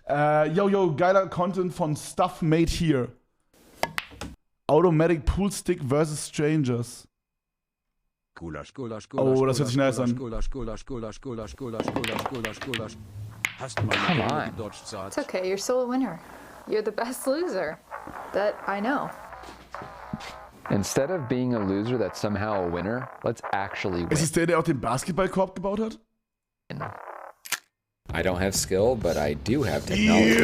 Yo, geiler Content von Stuff Made Here. Automatic Pool Stick versus Strangers. Gulasch, Gulasch, Oh, das hört sich nice an. Gulasch, Gulasch, Gulasch, Gulasch, Gulasch, Gulasch, Gulasch, Gulasch. Hast du mal gedodged, It's okay, you're still a winner. You're the best loser that I know. Instead of being a loser that's somehow a winner, let's actually win. Ist es der auch den Basketballkorb gebaut hat? I don't have skill, but I do have technology.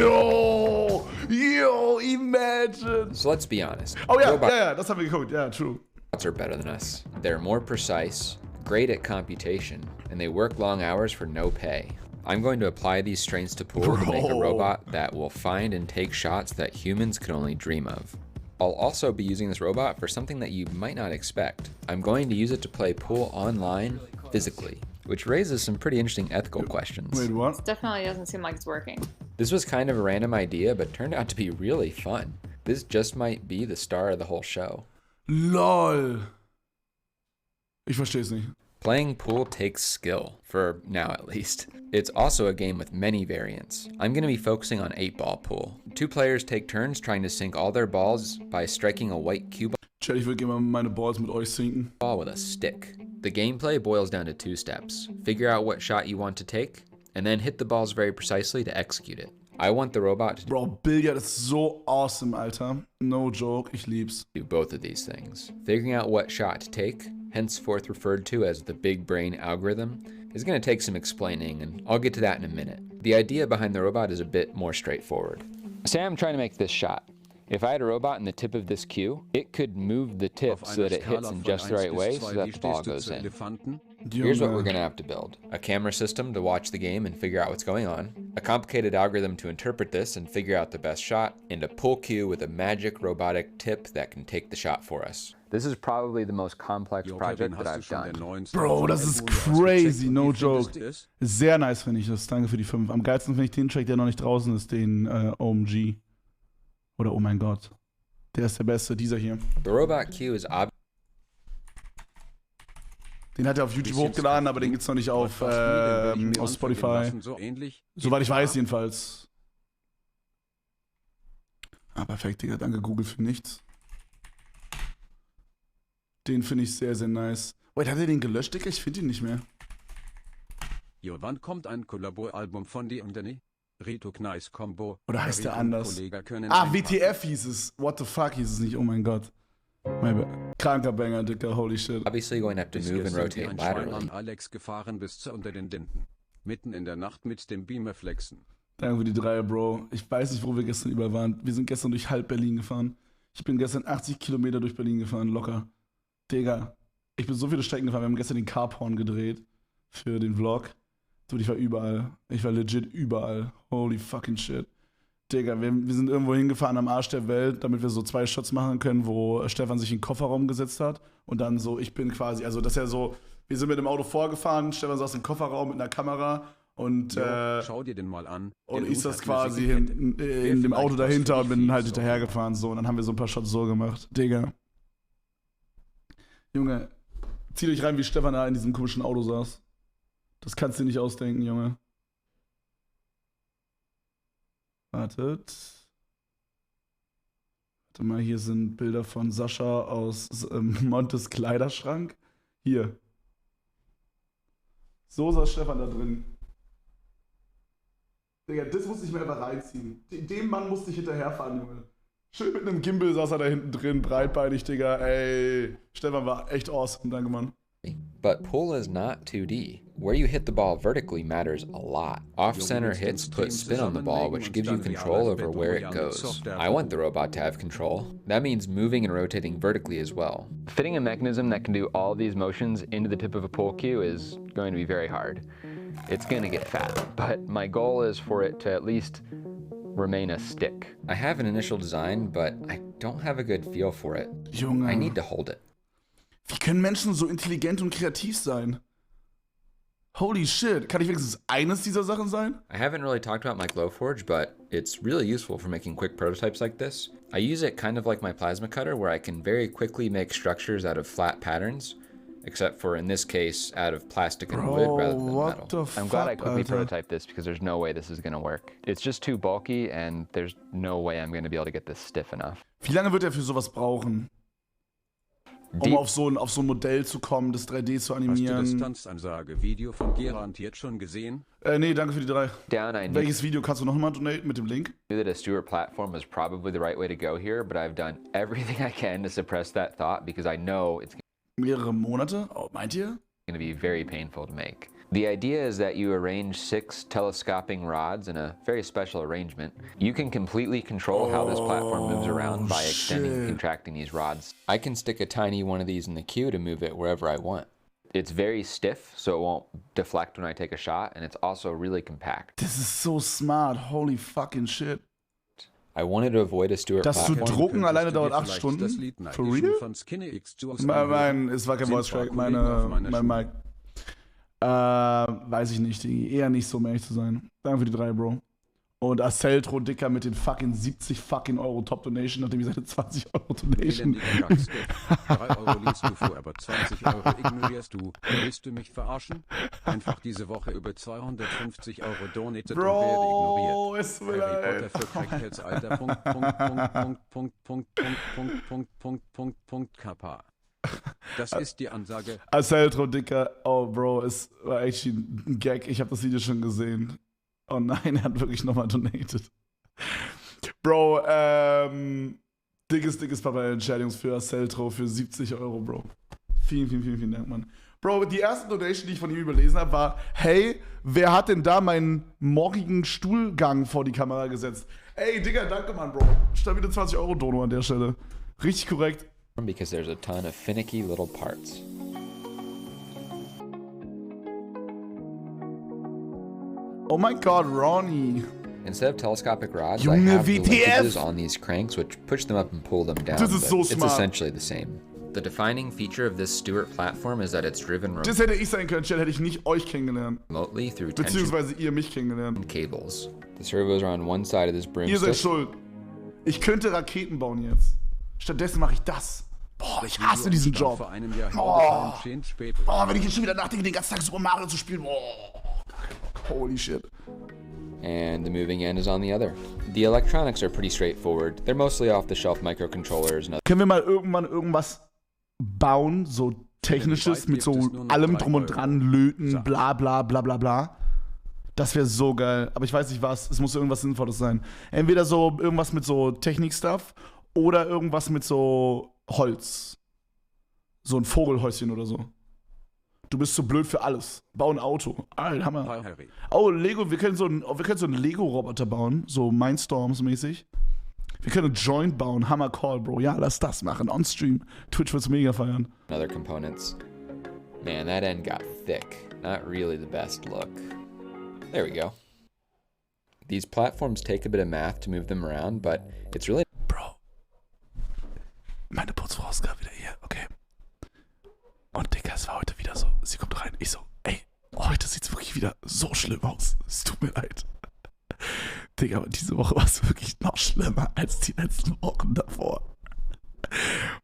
Yo, imagine. So let's be honest. Oh ja, das haben wir geguckt. Ja, true. Robots are better than us. They're more precise, great at computation, and they work long hours for no pay. I'm going to apply these strengths to pool to make a robot that will find and take shots that humans could only dream of. I'll also be using this robot for something that you might not expect. I'm going to use it to play pool online physically, which raises some pretty interesting ethical questions. Wait, what? Definitely doesn't seem like it's working. This was kind of a random idea, but turned out to be really fun. This just might be the star of the whole show. LOL. Ich verstehe es nicht. Playing pool takes skill, for now at least. It's also a game with many variants. I'm going to be focusing on 8-ball pool. 2 players take turns trying to sink all their balls by striking a white cue Chat, ich würde gerne mal meine Balls mit euch sinken. ball with a stick. The gameplay boils down to 2 steps. Figure out what shot you want to take, and then hit the balls very precisely to execute it. I want the robot to Bro, Billard ist so awesome, Alter. No joke, ich lieb's. do both of these things. Figuring out what shot to take, henceforth referred to as the big brain algorithm, is going to take some explaining, and I'll get to that in a minute. The idea behind the robot is a bit more straightforward. Say I'm trying to make this shot. If I had a robot in the tip of this cue, it could move the tip so that it hits in just the right way so that the ball goes in. Here's what we're going to have to build. A camera system to watch the game and figure out what's going on, a complicated algorithm to interpret this and figure out the best shot, and a pull cue with a magic robotic tip that can take the shot for us. This is probably the most complex project that I've done. Bro, das ist crazy, no joke. Sehr nice finde ich das, danke für die 5. Am geilsten finde ich den Track, der noch nicht draußen ist, den OMG. Oder oh mein Gott. Der ist der beste, dieser hier. The robot cue is obvious. Den hat er auf YouTube hochgeladen, aber den gibt's noch nicht auf Spotify. Soweit ich weiß jedenfalls. Ah, perfekt, Digga, danke Google für nichts. Den finde ich sehr, sehr nice. Wait, hat er den gelöscht, Digga? Ich finde ihn nicht mehr. Jo, wann kommt ein Kollabo-Album von dir und Danny? Rito Knice Combo. Oder heißt der anders? Ah, WTF hieß es. What the fuck hieß es nicht? Oh mein Gott. Kranker Banger, Dicker, holy shit. Obviously going to have to move and rotate laterally. Alex gefahren bis zu unter den Dinden. Mitten in der Nacht mit dem Beamer flexen. Danke für die 3, Bro. Ich weiß nicht, wo wir gestern über waren. Wir sind gestern durch halb Berlin gefahren. Ich bin gestern 80 Kilometer durch Berlin gefahren, locker. Digga, ich bin so viele Strecken gefahren. Wir haben gestern den Carporn gedreht für den Vlog. Dude, ich war überall. Ich war legit überall. Holy fucking shit. Digga, wir sind irgendwo hingefahren am Arsch der Welt, damit wir so 2 Shots machen können, wo Stefan sich in den Kofferraum gesetzt hat. Und dann so, ich bin quasi, also das ist ja so, wir sind mit dem Auto vorgefahren, Stefan saß im Kofferraum mit einer Kamera und schau dir den mal an. Und ich saß quasi in dem Auto dahinter und bin halt hinterhergefahren. So. Und dann haben wir so ein paar Shots so gemacht. Digga. Junge, zieht euch rein, wie Stefan da in diesem komischen Auto saß. Das kannst du dir nicht ausdenken, Junge. Wartet. Warte mal, hier sind Bilder von Sascha aus Montes Kleiderschrank. Hier. So saß Stefan da drin. Digga, das musste ich mir einfach reinziehen. Dem Mann musste ich hinterherfahren, Junge. Schön mit einem Gimbal saß er da hinten drin, breitbeinig, Digga. Ey, Stefan war echt awesome, danke, Mann. But pool is not 2D. Where you hit the ball vertically matters a lot. Off-center hits put spin on the ball, which gives you control over where it goes. I want the robot to have control. That means moving and rotating vertically as well. Fitting a mechanism that can do all these motions into the tip of a pool cue is going to be very hard. It's going to get fat, but my goal is for it to at least remain a stick. I have an initial design, but I don't have a good feel for it. Junge. I need to hold it. Wie können Menschen so intelligent und kreativ sein? Holy shit, kann ich wenigstens eines dieser Sachen sein? I haven't really talked about my Glowforge, but it's really useful for making quick prototypes like this. I use it kind of like my plasma cutter, where I can very quickly make structures out of flat patterns. except for in this case, out of plastic and wood rather than what metal. the fuck, I'm glad I quickly Alter? prototyped this because there's no way this is gonna work. It's just too bulky and there's no way I'm gonna be able to get this stiff enough. Wie lange wird er für sowas brauchen? Um Deep- auf so ein Modell zu kommen, das 3D zu Hast du das animieren. Tanzansage-Video von Gerand jetzt schon gesehen? Nee, danke für die 3. Down, I knew Welches Video kannst du noch mal donaten mit dem Link? that a Stewart platform was probably the right way to go here, but I've done everything I can to suppress that thought because I know it's Mehrere Monate? Oh, meint ihr? going to be very painful to make. The idea is that you arrange 6 telescoping rods in a very special arrangement. You can completely control how this platform moves around by extending and shit. contracting these rods. I can stick a tiny one of these in the queue to move it wherever I want. It's very stiff, so it won't deflect when I take a shot, and it's also really compact. Das ist so smart. Holy fucking shit. I wanted to avoid a Stewart Das zu platform. drucken alleine Könntest du dauert dir 8 vielleicht Stunden? das Lied For Night real? von Skinny X Juice Es war kein Sind Voice zwar Track, Kollegen auf meiner mein Mic. Weiß ich nicht, Digi. Eher nicht so, um ehrlich zu sein. Danke für die 3, Bro. Und Aceltro, Dicker, mit den fucking 70 fucking Euro Top-Donation, nachdem ich seine 20 Euro Donation. Elendiger Kackstick. 3 Euro liest du vor, aber 20 Euro ignorierst du. Willst du mich verarschen? Einfach diese Woche über 250 Euro donated und werde ignoriert. Bro, es tut mir Harry leid. Potter für Crackheads, Alter. Kappa. Das ist die Ansage. Aceltro, Dicker. Oh, Bro, es war echt ein Gag. Ich habe das Video schon gesehen. Oh nein, er hat wirklich nochmal donated. Bro, dickes Papa-Entscheidungs für Aceltro für 70 Euro, Bro. Vielen Dank, Mann. Bro, die erste Donation, die ich von ihm überlesen habe, war: Hey, wer hat denn da meinen morgigen Stuhlgang vor die Kamera gesetzt? Ey, Digga, danke, Mann, Bro. Stabile 20 Euro Dono an der Stelle. Richtig korrekt. Because there's a ton of finicky little parts. Oh my God, Ronnie. Instead of telescopic rods, Junge, I have the WTF? linkages on these cranks which push them up and pull them down, Das ist but so it's smart. essentially the same. The defining feature of this Stewart platform is that it's driven Das hätte ich sein können, Chat, hätte ich nicht euch kennengelernt. remotely through tension Beziehungsweise ihr mich kennengelernt. cables. The servos are on one side of this Ihr seid broomstick. schuld. Ich könnte Raketen bauen jetzt. Stattdessen mache ich das. Boah, ich hasse diesen Job. Vor einem Jahr Oh. spät. Oh, wenn ich jetzt schon wieder nachdenke, den ganzen Tag Super Mario zu spielen. Boah. Holy shit. And the moving end is on the other. The electronics are pretty straightforward. They're mostly off-the-shelf microcontrollers and Können wir mal irgendwann irgendwas bauen, so technisches, mit so allem drum und dran, löten, bla bla bla bla bla. Das wäre so geil. Aber ich weiß nicht was. Es muss irgendwas Sinnvolles sein. Entweder so irgendwas mit so Technik-Stuff oder irgendwas mit so Holz. So ein Vogelhäuschen oder so. Du bist so blöd für alles. Bau ein Auto. Alter, Hammer. Hi, Harry. Oh, Lego, wir können so einen Lego-Roboter bauen. So Mindstorms-mäßig. Wir können einen Joint bauen. Hammer Call, Bro. Ja, lass das machen. On-Stream. Twitch wird's mega feiern. other components. Man, that end got thick. Not really the best look. There we go. These platforms take a bit of math to move them around, but it's really Bro. Meine Putzfrau ist gerade wieder hier. Okay. Und Digga, es war heute wieder so. Sie kommt rein. Ich so, ey, heute sieht's wirklich wieder so schlimm aus. Es tut mir leid. Digga, aber diese Woche war es wirklich noch schlimmer als die letzten Wochen davor.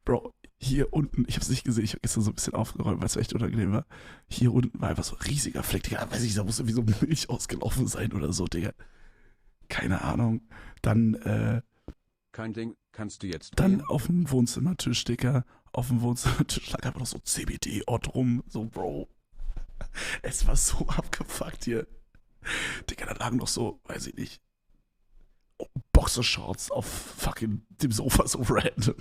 Bro, hier unten, ich hab's nicht gesehen, ich hab gestern so ein bisschen aufgeräumt, weil es echt unangenehm war. Hier unten war einfach so ein riesiger Fleck, Digga, weiß ich, da muss irgendwie so Milch ausgelaufen sein oder so, Digga. Keine Ahnung. Dann, Kein Ding, kannst du jetzt Dann gehen? auf dem Wohnzimmertisch, Digga. Auf dem Wohnzimmertisch lag einfach noch so CBD-Ort rum. So, Bro. Es war so abgefuckt hier. Digga, da lagen noch so, weiß ich nicht, Boxershorts auf fucking dem Sofa so random.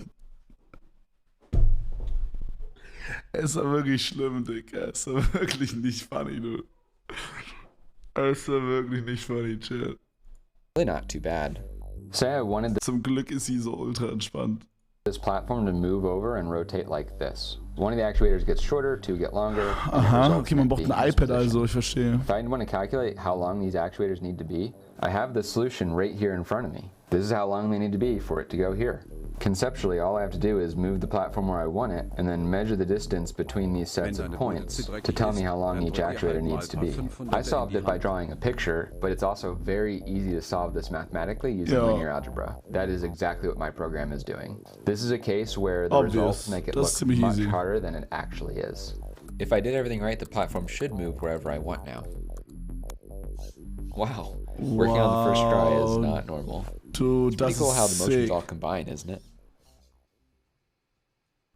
Es war wirklich schlimm, Digga. Es war wirklich nicht funny, du. Es war wirklich nicht funny, chill. not too bad. Say I wanted Zum Glück ist sie so ultra entspannt. this platform to move over and rotate like this. One of the actuators gets shorter, two get longer. and it Aha, results okay, in man it braucht being ein in this iPad position. also, ich verstehe. If I want to calculate how long these actuators need to be, I have the solution right here in front of me. This is how long they need to be for it to go here. Conceptually, all I have to do is move the platform where I want it and then measure the distance between these sets of points to tell me how long each actuator needs to be. I solved it by drawing a picture, but it's also very easy to solve this mathematically using Yeah. linear algebra. That is exactly what my program is doing. This is a case where the Obvious. results make it Das ist look ziemlich much easy. harder than it actually is. If I did everything right, the platform should move wherever I want now. Wow, working on the first try is not normal. Dude, It's pretty cool how the motions all combine, isn't it?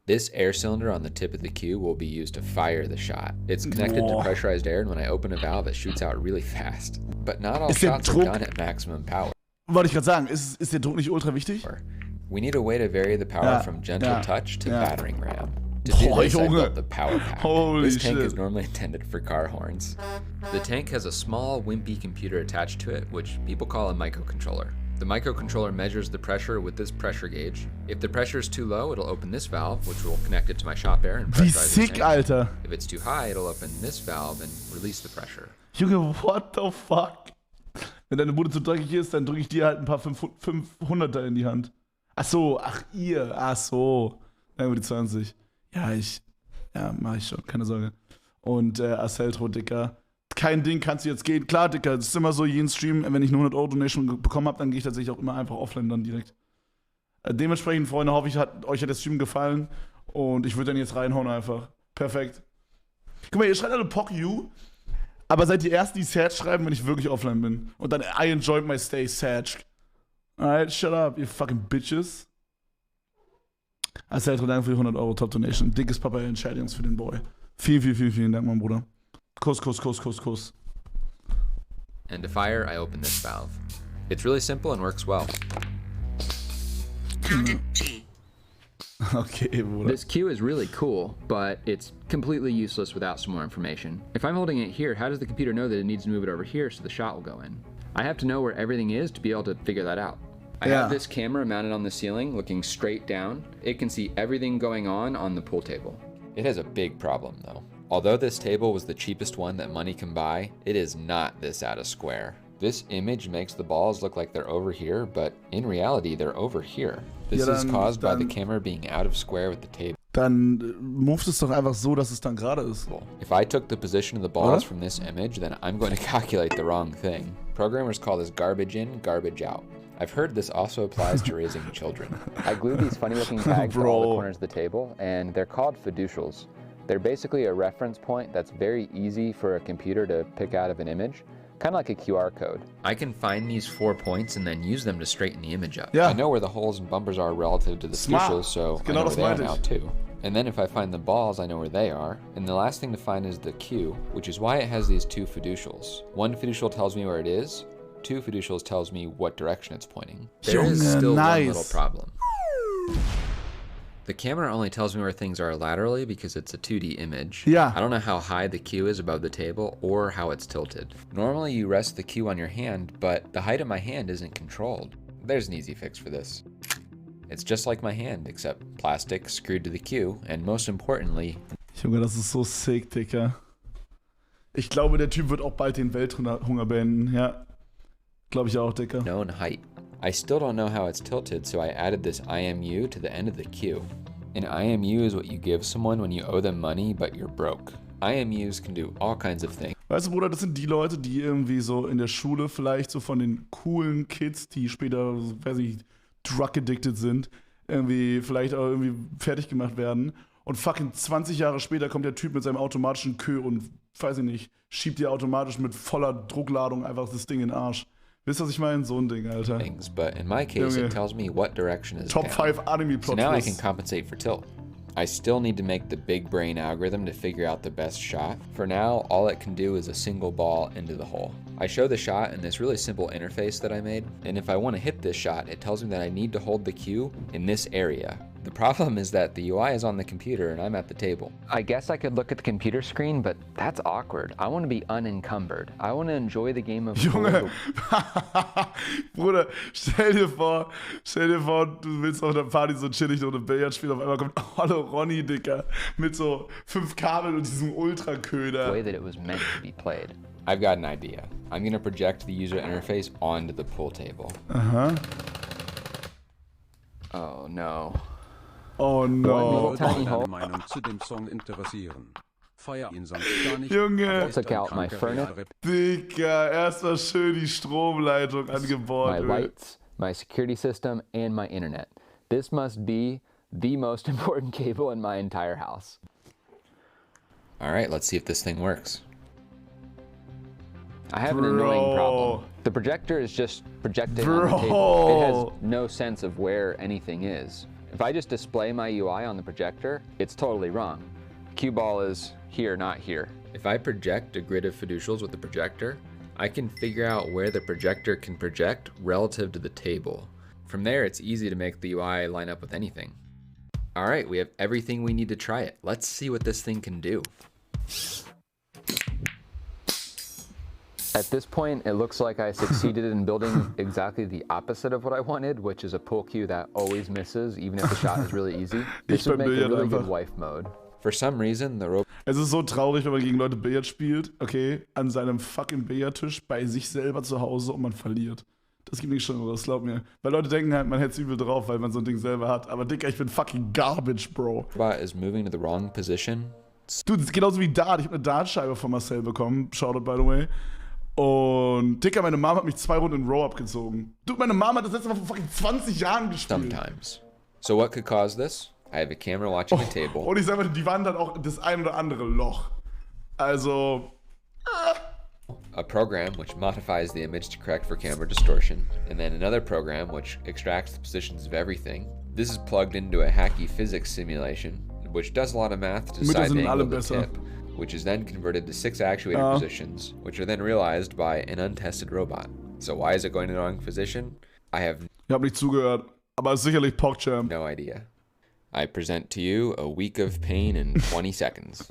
This air cylinder on the tip of the cue will be used to fire the shot. It's connected to pressurized air, and when I open a valve, it shoots out really fast. But not all shots are done at maximum power. Wollte ich gerade sagen, ist der Druck nicht ultra wichtig? We need a way to vary the power from gentle touch to battering ram. To do this, I built the power pack. This tank is normally intended for car horns. The tank has a small, wimpy computer attached to it, which people call a microcontroller. The microcontroller measures the pressure with this pressure gauge. If the pressure is too low, it'll open this valve, which will connect it to my shop air and pressurize the tank. Alter. If it's too high, it'll open this valve and release the pressure. Junge, what the fuck? Wenn deine Bude zu dreckig ist, dann drücke ich dir halt ein paar 500er in die Hand. Ach so, ach so. Ja, über die 20. Ja, mach ich schon, keine Sorge. Und Aceltro, Dicker. Kein Ding, kannst du jetzt gehen. Klar, Dicker, das ist immer so, jeden Stream, wenn ich eine 100 € Donation bekommen habe, dann gehe ich tatsächlich auch immer einfach offline dann direkt. Dementsprechend, Freunde, hoffe ich, euch hat der Stream gefallen und ich würde dann jetzt reinhauen einfach. Perfekt. Guck mal, ihr schreibt alle POC you, aber seid die Ersten, die Sad schreiben, wenn ich wirklich offline bin. Und dann, I enjoyed my stay sad. Alright, shut up, you fucking bitches. Also, danke für die 100 € Top Donation. Dickes Papa-Entscheidungs für den Boy. Vielen Dank, mein Bruder. Kuss. And to fire, I open this valve. It's really simple and works well. Okay, Bruder. This cue is really cool, but it's completely useless without some more information. If I'm holding it here, how does the computer know that it needs to move it over here so the shot will go in? I have to know where everything is to be able to figure that out. I have this camera mounted on the ceiling, looking straight down. It can see everything going on the pool table. It has a big problem, though. Although this table was the cheapest one that money can buy, it is not this out of square. This image makes the balls look like they're over here, but in reality, they're over here. This is caused by the camera being out of square with the table. Dann moved es doch einfach so, dass es dann gerade ist. If I took the position of the balls from this image, then I'm going to calculate the wrong thing. Programmers call this garbage in, garbage out. I've heard this also applies to raising children. I glued these funny looking tags to all the corners of the table, and they're called fiducials. They're basically a reference point that's very easy for a computer to pick out of an image, kind of like a QR code. I can find these 4 points and then use them to straighten the image up. Yeah. I know where the holes and bumpers are relative to the fiducials, so I know where they are now too. And then if I find the balls, I know where they are. And the last thing to find is the cue, which is why it has these 2 fiducials. One fiducial tells me where it is, 2 fiducials tells me what direction it's pointing. There is still one little problem. The camera only tells me where things are laterally because it's a 2D image. Yeah. I don't know how high the cue is above the table or how it's tilted. Normally you rest the cue on your hand, but the height of my hand isn't controlled. There's an easy fix for this. It's just like my hand, except plastic screwed to the cue, and most importantly... Junge, das ist so sick, Dicker. Ich glaube, der Typ wird auch bald den Welthunger beenden, ja. Glaube ich auch, Dicker. Known height. I still don't know how it's tilted, so I added this IMU to the end of the cue. An IMU is what you give someone when you owe them money, but you're broke. IMUs can do all kinds of things. Weißt du, Bruder, das sind die Leute, die irgendwie so in der Schule vielleicht so von den coolen Kids, die später, weiß ich, drug-addicted sind, irgendwie vielleicht auch irgendwie fertig gemacht werden. Und fucking 20 Jahre später kommt der Typ mit seinem automatischen Kö und, weiß ich nicht, schiebt dir automatisch mit voller Druckladung einfach das Ding in den Arsch. Wisst ihr, was ich meine? So ein Ding, Alter. But in my case, it tells me what direction is Top 5 anime plot. So now I can compensate for tilt. I still need to make the big brain algorithm to figure out the best shot. For now, all it can do is a single ball into the hole. I show the shot in this really simple interface that I made, and if I want to hit this shot, it tells me that I need to hold the cue in this area. The problem is that the UI is on the computer and I'm at the table. I guess I could look at the computer screen, but that's awkward. I want to be unencumbered. I want to enjoy the game of Junge, Bruder, stell dir vor, du willst auf der Party so chillig noch eine Billard spielen, auf einmal kommt Hallo Ronny, Dicker, mit so 5 Kabeln und diesem Ultraköder. The way that it was meant to be played. I've got an idea. I'm going to project the user interface onto the pool table. Oh no. Oh no. Deine Meinung zu dem Song interessieren. Feier ihn sonst gar nicht. Junge. Took out my furnace. Dicker, erstmal schön die Stromleitung angebohrt. My lights, my security system, and my internet. This must be the most important cable in my entire house. Alright, let's see if this thing works. I have an annoying problem. The projector is just projecting on the table. It has no sense of where anything is. If I just display my UI on the projector, it's totally wrong. Cue ball is here, not here. If I project a grid of fiducials with the projector, I can figure out where the projector can project relative to the table. From there, it's easy to make the UI line up with anything. Alright, we have everything we need to try it. Let's see what this thing can do. At this point, it looks like I succeeded in building exactly the opposite of what I wanted, which is a pull cue that always misses, even if the shot is really easy. This would make a really good wife mode. For some reason, the robot... Es ist so traurig, wenn man gegen Leute Billard spielt, okay, an seinem fucking Billardtisch bei sich selber zu Hause und man verliert. Das gibt nichts Schlimmeres, glaub mir. Weil Leute denken halt, man hätte es übel drauf, weil man so ein Ding selber hat. Aber Dicker, ich bin fucking garbage, Bro. Robot is moving to the wrong position. Dude, das ist genauso wie Dart. Ich habe eine Dartscheibe von Marcel bekommen. Shoutout, by the way. Und Dicker, meine Mom hat mich 2 Runden in Row abgezogen. Dude, meine Mom hat das letzte Mal vor fucking 20 Jahren gespielt. Sometimes. So what could cause this? I have a camera watching the table. Und ich sag mal, die Wand hat auch das ein oder andere Loch. Also... A program which modifies the image to correct for camera distortion, and then another program which extracts the positions of everything. This is plugged into a hacky physics simulation, which does a lot of math to decide the angle of the tip, which is then converted to 6 actuator positions, which are then realized by an untested robot. So why is it going to the wrong position? I have Ich hab nicht zugehört, aber ist sicherlich PogChamp. no idea. I present to you a week of pain in 20 seconds.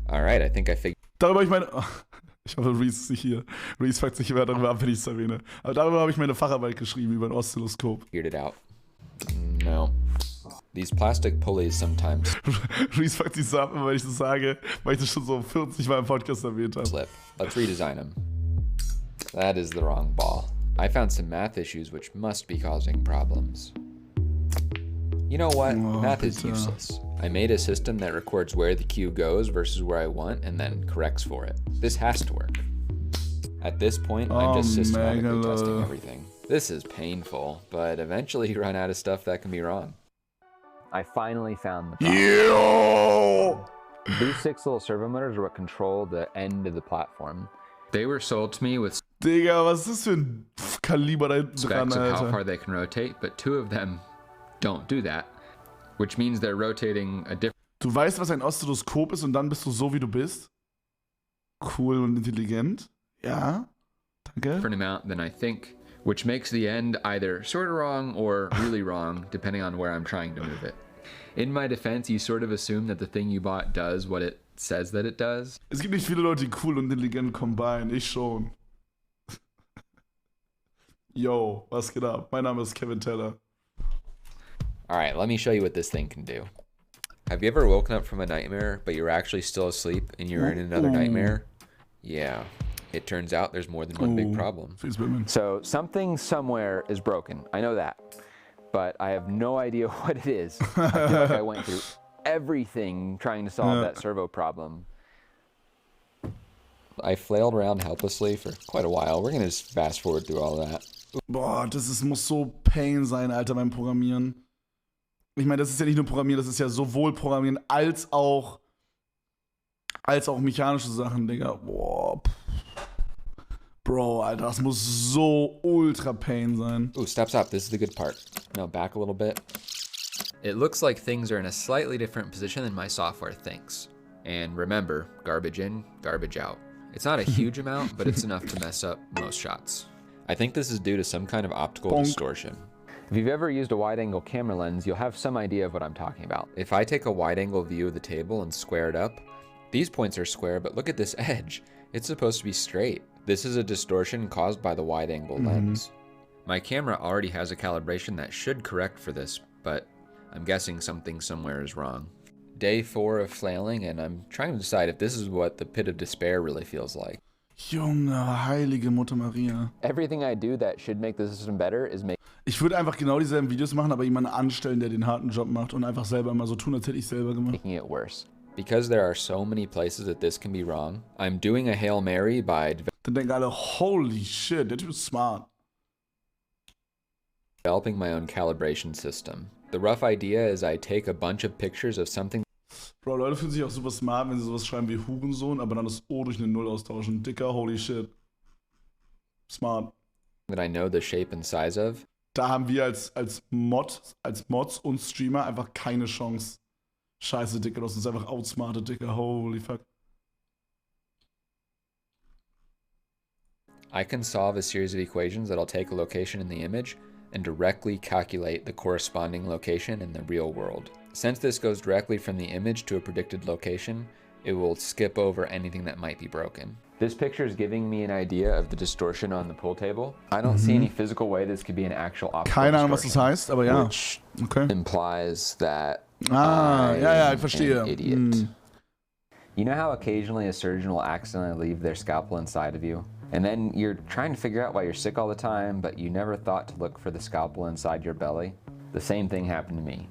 Alright, I think I figured... Darüber ich meine... Ich hoffe, Reese ist nicht hier. Reese fuckt sich immer darüber ab, wenn ich es erwähne. Aber darüber habe ich meine Facharbeit geschrieben, über ein Oszilloskop. it out. No. These plastic pulleys sometimes Reese fuckt sich so ab, wenn ich das sage, weil ich das schon so 40 Mal im Podcast erwähnt habe. slip. Let's redesign them. That is the wrong ball. I found some math issues which must be causing problems. You know what? Math is useless. I made a system that records where the cue goes versus where I want and then corrects for it. This has to work. At this point, I'm just systematically testing everything. This is painful, but eventually you run out of stuff that can be wrong. I finally found the problem. These 6 little servo motors are what control the end of the platform. They were sold to me with Digga, was ist das für ein Kaliber da hinten dran, specs of how Alter? far they can rotate, but 2 of them don't do that, which means they're rotating a different Du weißt, was ein Oszilloskop ist und dann bist du so, wie du bist? Cool und intelligent. Ja, danke. amount than I think, which makes the end either sort of wrong or really wrong, depending on where I'm trying to move it. In my defense, you sort of assume that the thing you bought does what it says that it does. Es gibt nicht viele Leute, die cool und intelligent combine. Ich schon. Yo, was geht ab? Mein Name ist Kevin Teller. Alright, let me show you what this thing can do. Have you ever woken up from a nightmare, but you were actually still asleep and you were in another nightmare? Yeah. It turns out there's more than one big problem. So something somewhere is broken. I know that. But I have no idea what it is. I feel like I went through everything trying to solve that servo problem. I flailed around helplessly for quite a while. We're gonna just fast forward through all that. Boah, muss so Pain sein, Alter, beim Programmieren. Ich meine, das ist ja nicht nur Programmieren, das ist ja sowohl Programmieren als auch mechanische Sachen, Digga. Boah. Bro, Alter, das muss so ultra Pain sein. Ooh, stop. This is the good part. Now back a little bit. It looks like things are in a slightly different position than my software thinks. And remember, garbage in, garbage out. It's not a huge amount, but it's enough to mess up most shots. I think this is due to some kind of optical distortion. If you've ever used a wide-angle camera lens, you'll have some idea of what I'm talking about. If I take a wide-angle view of the table and square it up, these points are square, but look at this edge. It's supposed to be straight. This is a distortion caused by the wide-angle lens. My camera already has a calibration that should correct for this, but I'm guessing something somewhere is wrong. Day 4 of flailing, and I'm trying to decide if this is what the pit of despair really feels like. Junge, heilige Mutter Maria. Everything I do that should make the system better is make. Ich würde einfach genau dieselben Videos machen, aber jemanden anstellen, der den harten Job macht und einfach selber immer so tun, als hätte ich selber gemacht. Making it worse. Because there are so many places that this can be wrong, I'm doing a Hail Mary by Dann denken alle, holy shit, der Typ ist smart. developing my own calibration system. The rough idea is I take a bunch of pictures of something Bro, Leute fühlen sich auch super smart, wenn sie sowas schreiben wie Hurensohn, aber dann das O durch eine Null austauschen. Dicker, holy shit. Smart. that I know the shape and size of. Da haben wir als Mods und Streamer einfach keine Chance. Scheiße, Dicker, du hast uns einfach outsmartet, Dicker. Holy fuck. I can solve a series of equations that'll take a location in the image and directly calculate the corresponding location in the real world. Since this goes directly from the image to a predicted location, it will skip over anything that might be broken. This picture is giving me an idea of the distortion on the pool table. I don't see any physical way this could be an actual optical Keine Ahnung, was das distortion, heißt, aber ja. which Okay. implies that Ah, I'm ja, ich verstehe. an idiot. Hm. You know how occasionally a surgeon will accidentally leave their scalpel inside of you? And then you're trying to figure out why you're sick all the time, but you never thought to look for the scalpel inside your belly? The same thing happened to me.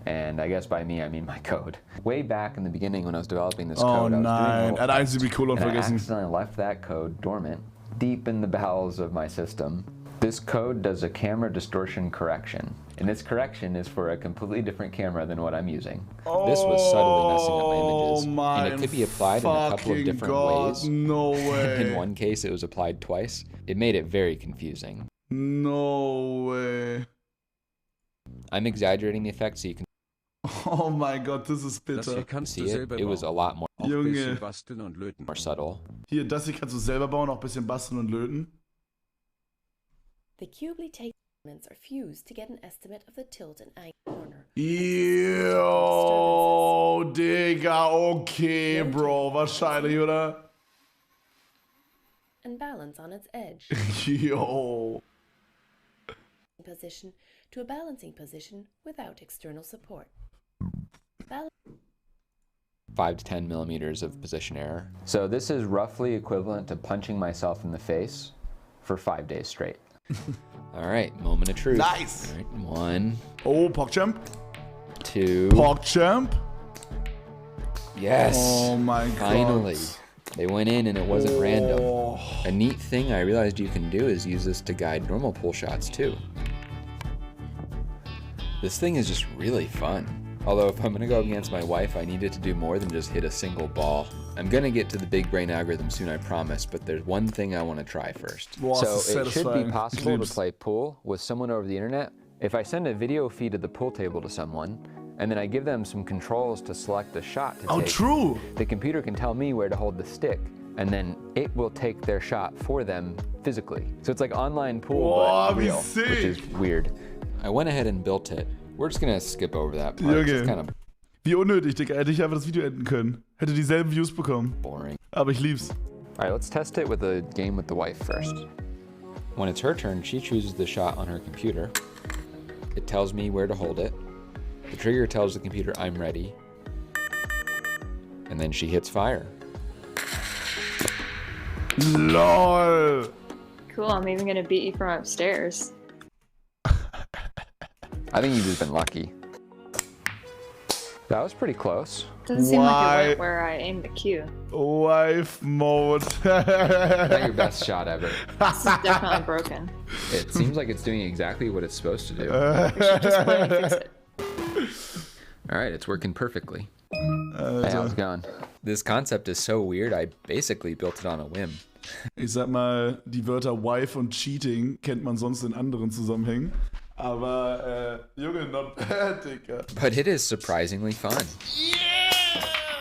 And I guess by me, I mean my code. Way back in the beginning when I was developing this code, I was nein, doing er hat ein Semikolon and I vergessen. accidentally left that code dormant deep in the bowels of my system. This code does a camera distortion correction, and this correction is for a completely different camera than what I'm using. This was subtly messing up my images, and it could be applied in a couple of different ways. No way. In one case, it was applied twice. It made it very confusing. No way. I'm exaggerating the effect so you can Oh mein Gott, das ist Das hier bitter. kannst see du it. selber It was a bauen. lot more Auch ein bisschen Junge. basteln und löten. subtle. Hier, das hier kannst du selber bauen, auch ein bisschen basteln und löten. The cubely taken elements are fused to get an estimate of the tilt and angle corner. Yo, Digga, okay, Bro, wahrscheinlich, oder? And balance on its edge. Yo. Position to a balancing position without external support. 5 to 10 millimeters of position error. So this is roughly equivalent to punching myself in the face for 5 days straight. All right, moment of truth. Nice. All right, 1, Oh, PogChamp. 2. PogChamp. Yes. Oh my God. Finally. They went in and it wasn't random. Oh. A neat thing I realized you can do is use this to guide normal pool shots too. This thing is just really fun. Although if I'm gonna go against my wife, I need it to do more than just hit a single ball. I'm gonna get to the big brain algorithm soon, I promise, but there's one thing I want to try first. Boah, So das ist it should be satisfying. possible Ich to lieb's. play pool with someone over the internet. If I send a video feed of the pool table to someone, and then I give them some controls to select a shot to Oh, take, true. the computer can tell me where to hold the stick, and then it will take their shot for them physically. So it's like online pool, Boah, but wie real, which is sick. weird. I went ahead and built it. We're just gonna skip over that part. Junge. It's kind of Wie unnötig, Digga. Hätte ich einfach das Video enden können. Hätte dieselben Views bekommen. boring. Aber ich lieb's. All right, let's test it with a game with the wife first. When it's her turn, she chooses the shot on her computer. It tells me where to hold it. The trigger tells the computer I'm ready. And then she hits fire. LOL. Cool, I'm even gonna beat you from upstairs. I think you've just been lucky. That was pretty close. Doesn't seem like it Why? went where I aimed the cue. Wife mode. Not your best shot ever. This is definitely broken. It seems like it's doing exactly what it's supposed to do. We should just finally fix it. All right, it's working perfectly. Hey, how's it going? This concept is so weird, I basically built it on a whim. Ich sag mal, die Wörter Wife und Cheating kennt man sonst in anderen Zusammenhängen. Aber, Junge, not bad, Digga. But it is surprisingly fun.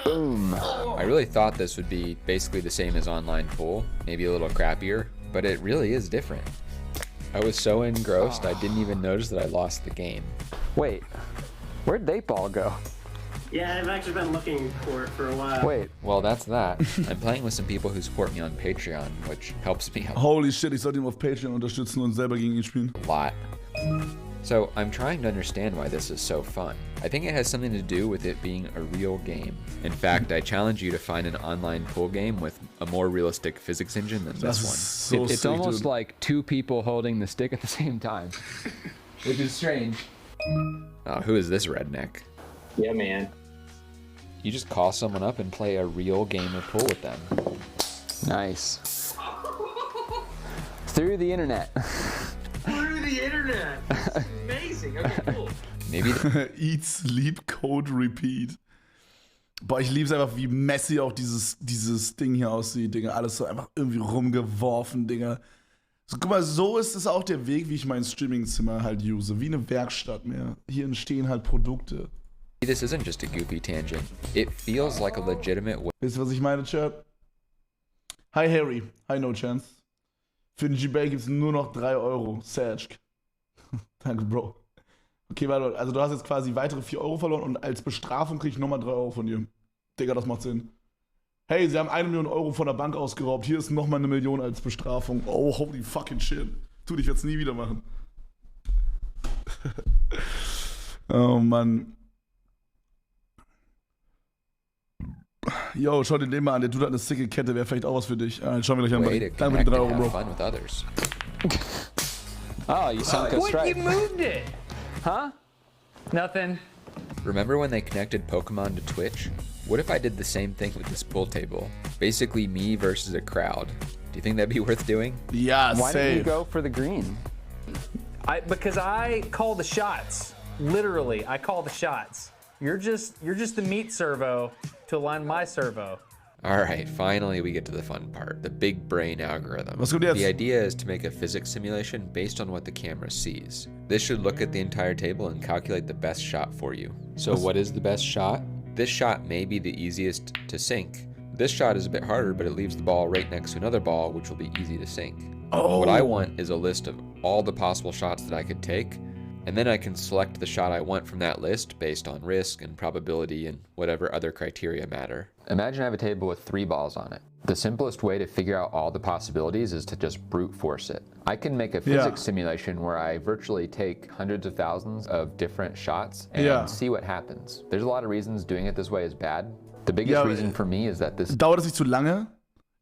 Boom. I really thought this would be basically the same as online pool, maybe a little crappier, but it really is different. I was so engrossed I didn't even notice that I lost the game. Wait, where'd the 8-ball go? Yeah, I've actually been looking for it for a while. Wait, well that's that. I'm playing with some people who support me on Patreon, which helps me out Holy shit, ich sollte ihn auf Patreon unterstützen und selber gegen ihn spielen. a lot. So I'm trying to understand why this is so fun. I think it has something to do with it being a real game. In fact, I challenge you to find an online pool game with a more realistic physics engine than Das this ist one. so It's sick, almost dude. like two people holding the stick at the same time, which is strange. Oh, who is this redneck? Yeah, man. You just call someone up and play a real game of pool with them. Nice. Through the internet. Through the internet. Amazing. Okay, cool. Maybe Eat, sleep, code, repeat. Boah, ich liebe es einfach, wie messy auch dieses Ding hier aussieht, Digga. Alles so einfach irgendwie rumgeworfen, Digga. So, guck mal, so ist es auch der Weg, wie ich mein Streamingzimmer halt use. Wie eine Werkstatt mehr. Hier entstehen halt Produkte. This isn't just a goofy tangent. It feels like a legitimate way. Wisst ihr, was ich meine, Chat? Hi, Harry. Hi, No Chance. Für den G-Bay gibt's nur noch 3 Euro. Sajk. Danke, Bro. Okay, warte, also du hast jetzt quasi weitere 4 Euro verloren und als Bestrafung krieg ich nochmal 3 Euro von dir. Digga, das macht Sinn. Hey, sie haben 1 Million Euro von der Bank ausgeraubt. Hier ist nochmal 1 Million als Bestrafung. Oh, holy fucking shit. Tu, ich werd's nie wieder machen. Oh, Mann. Yo, schau dir den mal an. Der Dude hat eine sicke Kette. Wäre vielleicht auch was für dich. Schauen wir gleich an. Way to Danke für die connect 3 and Euro, have Bro. fun with others. Oh, you sunk us What? right. You moved it. Huh? Nothing. Remember when they connected Pokemon to Twitch? What if I did the same thing with this pool table? Basically me versus a crowd. Do you think that'd be worth doing? Yeah, Why didn't you safe. go for the green? Because I call the shots. Literally, I call the shots. You're just the meat servo to align my servo. Alright, finally we get to the fun part, the big brain algorithm. Was kommt jetzt? The idea is to make a physics simulation based on what the camera sees. This should look at the entire table and calculate the best shot for you. So what is the best shot? This shot may be the easiest to sink. This shot is a bit harder, but it leaves the ball right next to another ball, which will be easy to sink. Oh. What I want is a list of all the possible shots that I could take, and then I can select the shot I want from that list based on risk and probability and whatever other criteria matter. Imagine I have a table with 3 balls on it. The simplest way to figure out all the possibilities is to just brute force it. I can make a physics simulation where I virtually take hundreds of thousands of different shots and see what happens. There's a lot of reasons doing it this way is bad. The biggest reason for me is that this... Dauert es nicht zu lange?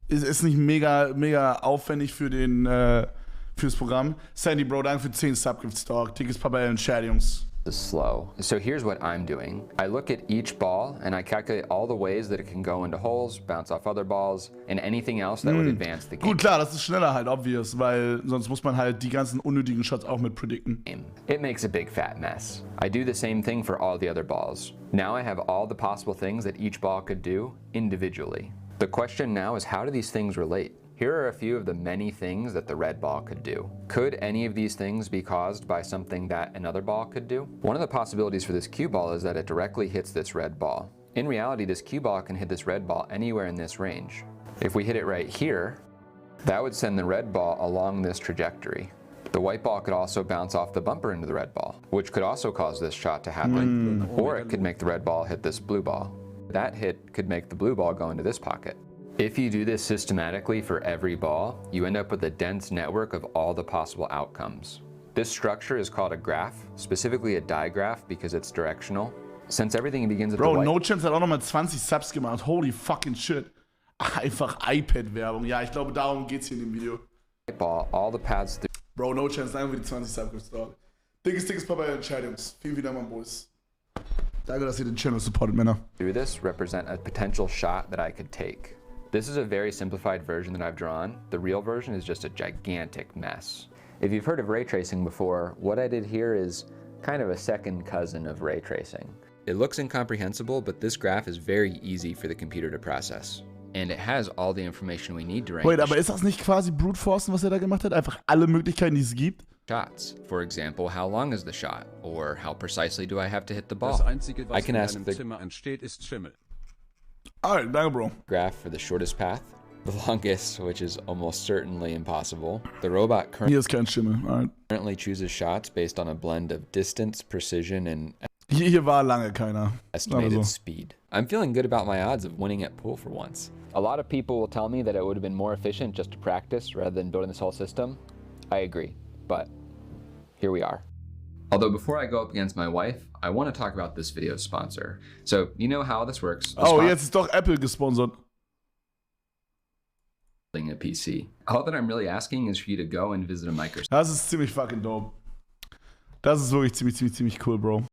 Ist nicht mega aufwendig für fürs Programm. Sandy, Bro, danke für 10 Subgifts, Dog. Dickes Papa Chat, Jungs. is slow. So here's what I'm doing. I look at each ball and I calculate all the ways that it can go into holes, bounce off other balls, and anything else that would advance the game. Gut, klar, das ist schneller halt, obvious, weil sonst muss man halt die ganzen unnötigen Shots auch mit predikten. It makes a big fat mess. I do the same thing for all the other balls. Now I have all the possible things that each ball could do individually. The question now is, how do these things relate? Here are a few of the many things that the red ball could do. Could any of these things be caused by something that another ball could do? One of the possibilities for this cue ball is that it directly hits this red ball. In reality, this cue ball can hit this red ball anywhere in this range. If we hit it right here, that would send the red ball along this trajectory. The white ball could also bounce off the bumper into the red ball, which could also cause this shot to happen. Or it could make the red ball hit this blue ball. That hit could make the blue ball go into this pocket. If you do this systematically for every ball, you end up with a dense network of all the possible outcomes. This structure is called a graph, specifically a digraph because it's directional. Since everything begins at the white... No Chance hat auch nochmal 20 Subs gemacht. Holy fucking shit. Einfach iPad-Werbung. Ja, ich glaube, darum geht's hier in dem Video. Ball, all the paths through... Bro, No Chance, danke für die 20 Subs, Dog. Dickes Papa Entscheidungs. Vielen Dank, mein Boys. Danke, dass ihr den Channel supportet, Männer. Through this represent a potential shot that I could take. This is a very simplified version that I've drawn. The real version is just a gigantic mess. If you've heard of ray tracing before, what I did here is kind of a second cousin of ray tracing. It looks incomprehensible, but this graph is very easy for the computer to process. And it has all the information we need to rank Wait, aber ist das nicht quasi Brute Forcen, was er da gemacht hat? Einfach alle Möglichkeiten, die es gibt? shots. For example, how long is the shot? Or how precisely do I have to hit the ball? Das Einzige, I was can in ask einem the Zimmer entsteht, ist Schimmel. Alright, danke, Bro. graph for the shortest path, the longest, which is almost certainly impossible. The robot Hier ist kein Schimmel. Alright. currently chooses shots based on a blend of distance, precision, and Hier war lange keiner. estimated Also. speed. I'm feeling good about my odds of winning at pool for once. A lot of people will tell me that it would have been more efficient just to practice rather than building this whole system. I agree, but here we are. Although before I go up against my wife, I want to talk about this video's sponsor. So, you know how this works. The Oh, jetzt ist doch Apple gesponsert. a PC. All that I'm really asking is for you to go and visit a Microsoft Das ist ziemlich fucking dope. Das ist wirklich ziemlich cool, Bro.